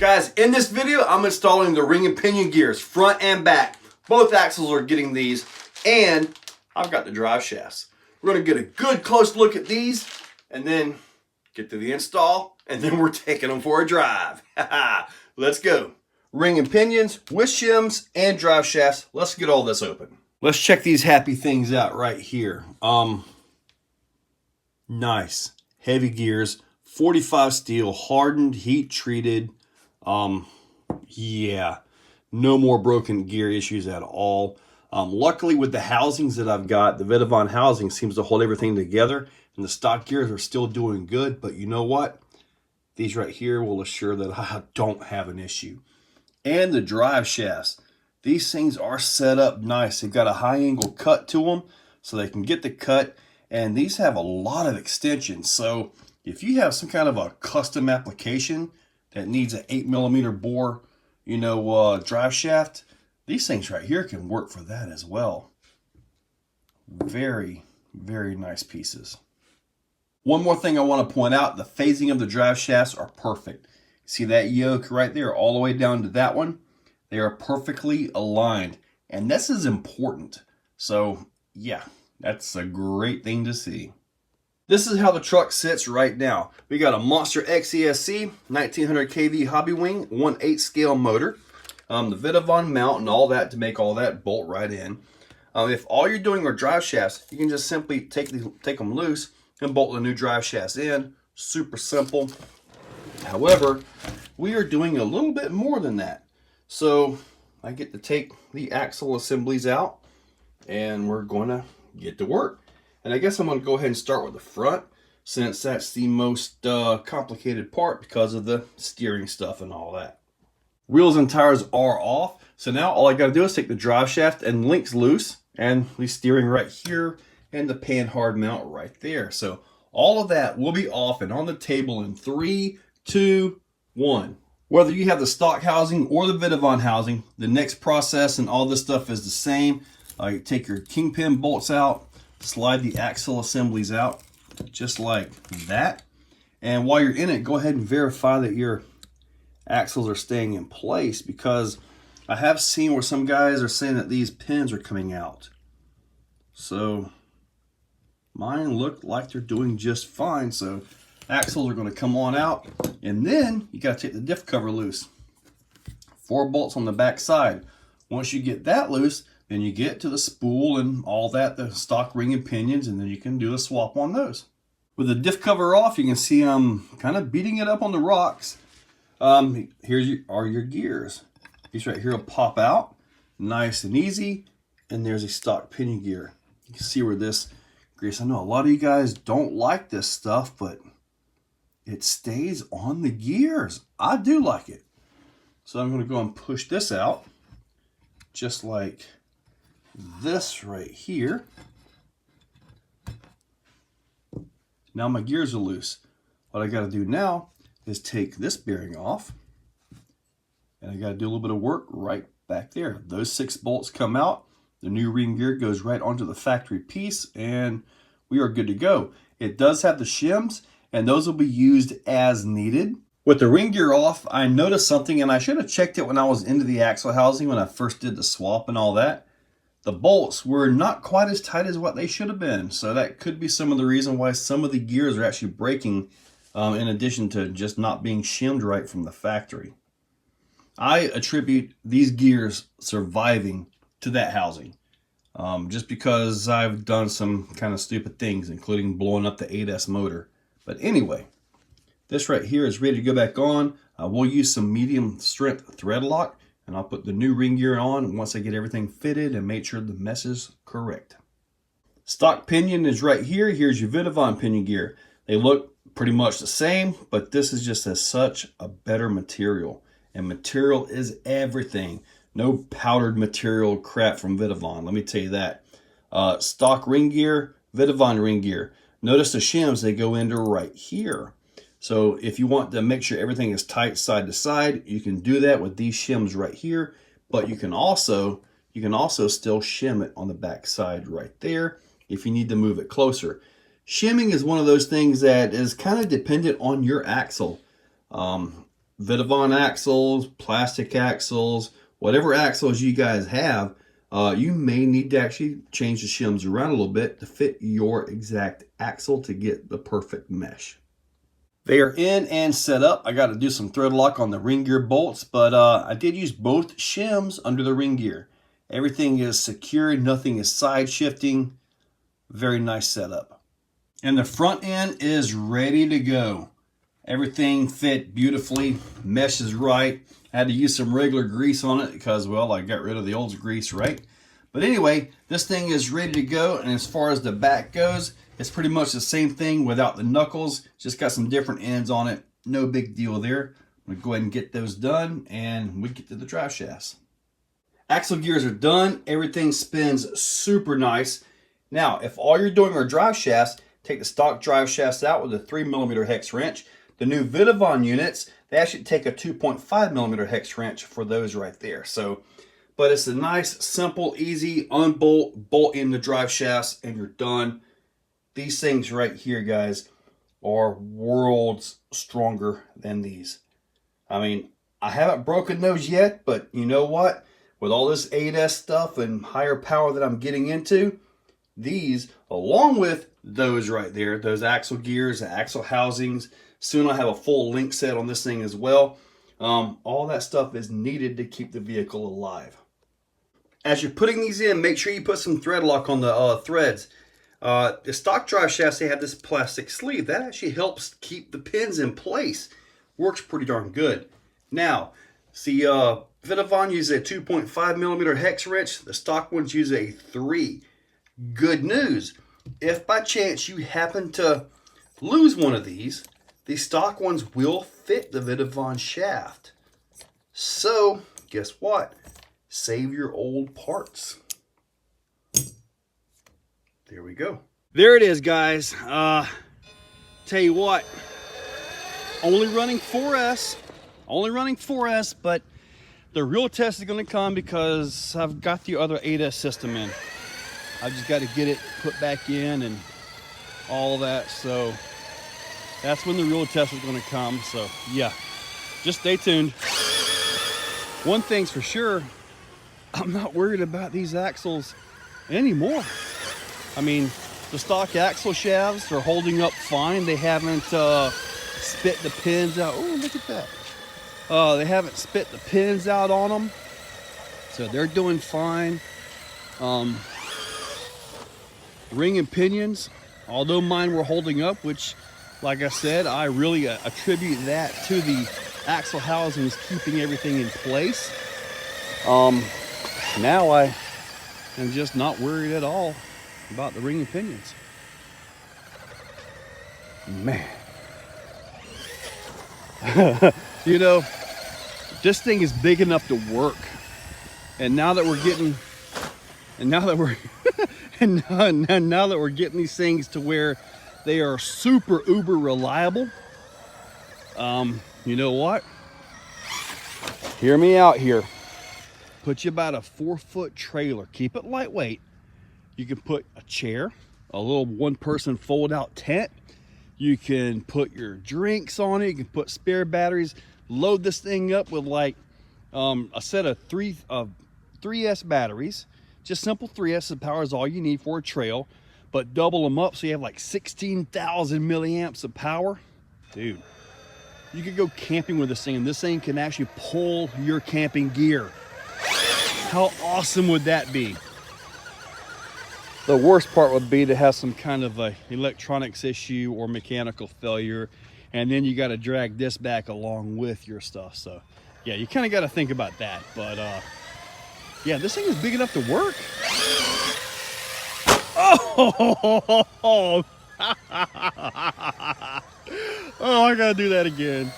Guys, in this video, I'm installing the ring and pinion gears, front and back. Both axles are getting these, and I've got the drive shafts. We're gonna get a good close look at these, and then get to the install, and then we're taking them for a drive. Let's go. Ring and pinions with shims and drive shafts. Let's get all this open. Let's check these happy things out right here. Nice. Heavy gears, 45 steel, hardened, heat treated. Yeah, no more broken gear issues at all. Luckily with the housings that I've got, the Vitavon housing seems to hold everything together, and the stock gears are still doing good. But you know what? These right here will assure that I don't have an issue. And the drive shafts, these things are set up nice. They've got a high angle cut to them so they can get the cut, and these have a lot of extensions. So if you have some kind of a custom application that needs an 8mm bore, drive shaft, these things right here can work for that as well. Very, very nice pieces. One more thing I want to point out, the phasing of the drive shafts are perfect. See that yoke right there all the way down to that one? They are perfectly aligned, and this is important. So yeah, that's a great thing to see. This is how the truck sits right now. We got a Monster XESC 1900 kV Hobbywing 1/8 scale motor, the Vitavon mount and all that to make all that bolt right in. If all you're doing are drive shafts, you can just simply take them loose and bolt the new drive shafts in. Super simple. However, we are doing a little bit more than that. So I get to take the axle assemblies out, and we're going to get to work. And I guess I'm going to go ahead and start with the front, since that's the most complicated part because of the steering stuff and all that. Wheels and tires are off, so now all I got to do is take the drive shaft and links loose, and the steering right here, and the pan hard mount right there. So all of that will be off and on the table in 3, 2, 1. Whether you have the stock housing or the Vitavon housing, the next process and all this stuff is the same. You take your kingpin bolts out, slide the axle assemblies out just like that, and while you're in it, go ahead and verify that your axles are staying in place, because I have seen where some guys are saying that these pins are coming out. So mine look like they're doing just fine. So axles are going to come on out, and then you got to take the diff cover loose. 4 bolts on the back side. Once you get that loose, then you get to the spool and all that, the stock ring and pinions, and then you can do a swap on those. With the diff cover off, you can see I'm kind of beating it up on the rocks. Here are your gears. These right here will pop out, nice and easy, and there's a stock pinion gear. You can see where this grease, I know a lot of you guys don't like this stuff, but it stays on the gears. I do like it. So I'm going to go and push this out, just like this right here. Now my gears are loose. What I got to do now is take this bearing off, and I got to do a little bit of work right back there. Those 6 bolts come out, the new ring gear goes right onto the factory piece, and we are good to go. It does have the shims, and those will be used as needed. With the ring gear off, I noticed something, and I should have checked it when I was into the axle housing when I first did the swap and all that. The bolts were not quite as tight as what they should have been. So that could be some of the reason why some of the gears are actually breaking, in addition to just not being shimmed right from the factory. I attribute these gears surviving to that housing, just because I've done some kind of stupid things, including blowing up the 8S motor. But anyway, this right here is ready to go back on. We'll use some medium strength thread lock, and I'll put the new ring gear on once I get everything fitted and make sure the mess is correct. Stock pinion is right here. Here's your Vitavon pinion gear. They look pretty much the same, but this is just such a better material. And material is everything. No powdered material crap from Vitavon, let me tell you that. Stock ring gear, Vitavon ring gear. Notice the shims, they go into right here. So if you want to make sure everything is tight side to side, you can do that with these shims right here. But you can also still shim it on the back side right there if you need to move it closer. Shimming is one of those things that is kind of dependent on your axle. Vitavon axles, plastic axles, whatever axles you guys have, you may need to actually change the shims around a little bit to fit your exact axle to get the perfect mesh. They are in and set up. I got to do some thread lock on the ring gear bolts, but I did use both shims under the ring gear. Everything is secured, nothing is side shifting. Very nice setup. And the front end is ready to go. Everything fit beautifully, mesh is right. I had to use some regular grease on it because, well, I got rid of the old grease, right? But anyway, this thing is ready to go, and as far as the back goes, it's pretty much the same thing without the knuckles. Just got some different ends on it. No big deal there. I'm gonna go ahead and get those done, and we get to the drive shafts. Axle gears are done. Everything spins super nice. Now, if all you're doing are drive shafts, take the stock drive shafts out with a 3mm hex wrench. The new Vitavon units, they actually take a 2.5mm hex wrench for those right there. So, but it's a nice, simple, easy unbolt, bolt in the drive shafts, and you're done. These things right here, guys, are worlds stronger than these. I mean, I haven't broken those yet, but you know what? With all this 8S stuff and higher power that I'm getting into, these, along with those right there, those axle gears, the axle housings, soon I'll have a full link set on this thing as well. All that stuff is needed to keep the vehicle alive. As you're putting these in, make sure you put some thread lock on the threads. The stock drive shafts, they have this plastic sleeve. That actually helps keep the pins in place. Works pretty darn good. Now, see, Vitavon uses a 2.5mm hex wrench. The stock ones use a 3. Good news, if by chance you happen to lose one of these, the stock ones will fit the Vitavon shaft. So, guess what? Save your old parts. There we go. There it is, guys. Tell you what, only running 4S, but the real test is going to come because I've got the other 8S system in. I just got to get it put back in and all that. So that's when the real test is going to come. So yeah, just stay tuned. One thing's for sure, I'm not worried about these axles anymore. I mean, the stock axle shafts are holding up fine. They haven't spit the pins out. Oh, look at that. They haven't spit the pins out on them. So they're doing fine. Ring and pinions, although mine were holding up, which, like I said, I really attribute that to the axle housings keeping everything in place. Now I am just not worried at all about the ring and pinions. Man. You know, this thing is big enough to work. And now that we're getting, now that we're getting these things to where they are super uber reliable, you know what? Hear me out here. Put you about a 4-foot trailer. Keep it lightweight. You can put a chair, a little one-person fold-out tent. You can put your drinks on it. You can put spare batteries. Load this thing up with like a set of 3S batteries. Just simple 3S power is all you need for a trail, but double them up so you have like 16,000 milliamps of power. Dude, you could go camping with this thing, and this thing can actually pull your camping gear. How awesome would that be? The worst part would be to have some kind of a electronics issue or mechanical failure, and then you got to drag this back along with your stuff. So yeah, you kind of got to think about that. But yeah, this thing is big enough to work. Oh, oh, I gotta do that again.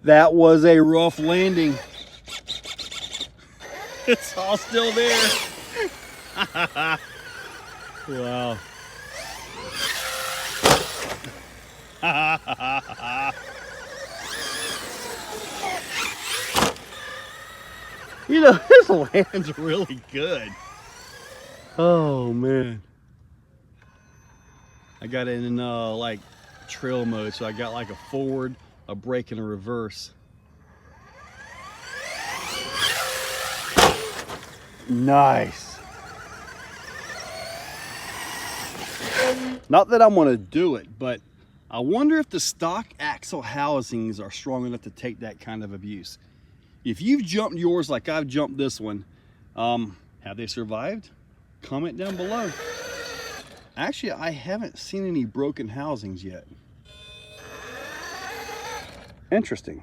That was a rough landing. It's all still there. Wow. You know, this lands really good. Oh man. I got it in like trail mode, so I got like a forward, a brake, and a reverse. Nice. Not that I'm gonna do it, but I wonder if the stock axle housings are strong enough to take that kind of abuse. If you've jumped yours like I've jumped this one, have they survived? Comment down below. Actually, I haven't seen any broken housings yet. Interesting.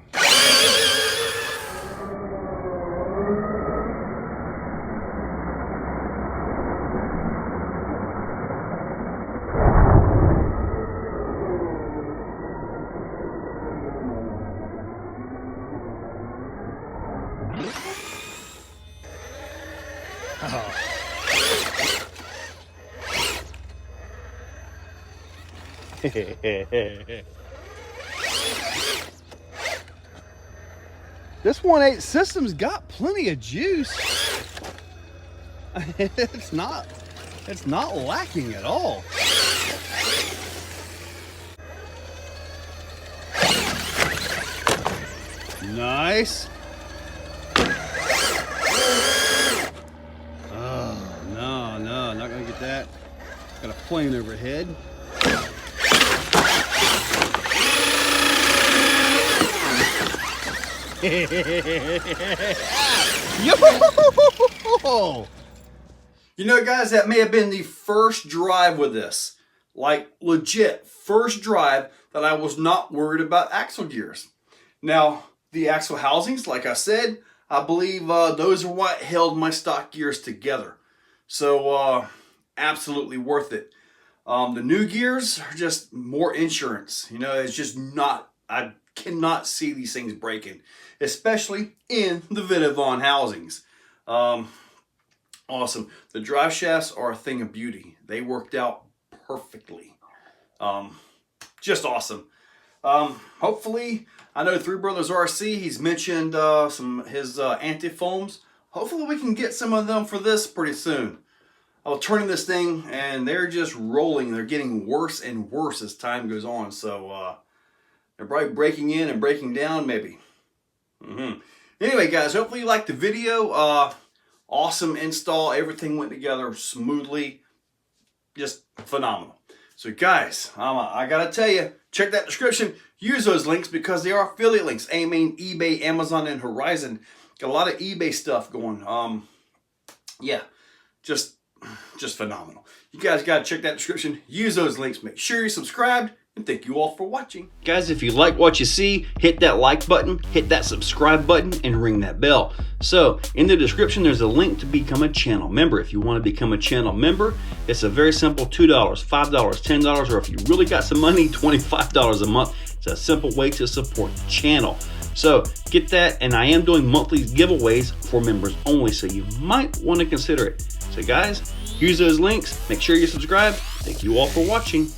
Oh. This 1.8 system's got plenty of juice. It's not lacking at all. Nice. Oh, no, not gonna get that. Got a plane overhead. Yo! You know, guys, that may have been the first drive with this. Like, legit, first drive that I was not worried about axle gears. Now, the axle housings, like I said, I believe those are what held my stock gears together. So, absolutely worth it. The new gears are just more insurance. You know, it's just not, I cannot see these things breaking, especially in the Vitavon housings. Awesome. The drive shafts are a thing of beauty. They worked out perfectly. Just awesome. Hopefully, I know Three Brothers RC, he's mentioned some his anti-foams. Hopefully we can get some of them for this pretty soon. I was turning this thing and they're just rolling. They're getting worse and worse as time goes on. So they're probably breaking in and breaking down maybe. Anyway, guys, hopefully you liked the video. Awesome install. Everything went together smoothly. Just phenomenal. So guys, I gotta tell you, check that description. Use those links because they are affiliate links. I mean, eBay, Amazon, and Horizon. Got a lot of eBay stuff going. Yeah, just phenomenal. You guys gotta check that description. Use those links. Make sure you're subscribed. And thank you all for watching. Guys, if you like what you see, hit that like button, hit that subscribe button, and ring that bell. So, in the description, there's a link to become a channel member. If you want to become a channel member, it's a very simple $2, $5, $10, or if you really got some money, $25 a month. It's a simple way to support the channel. So, get that, and I am doing monthly giveaways for members only, so you might want to consider it. So guys, use those links, make sure you subscribe. Thank you all for watching.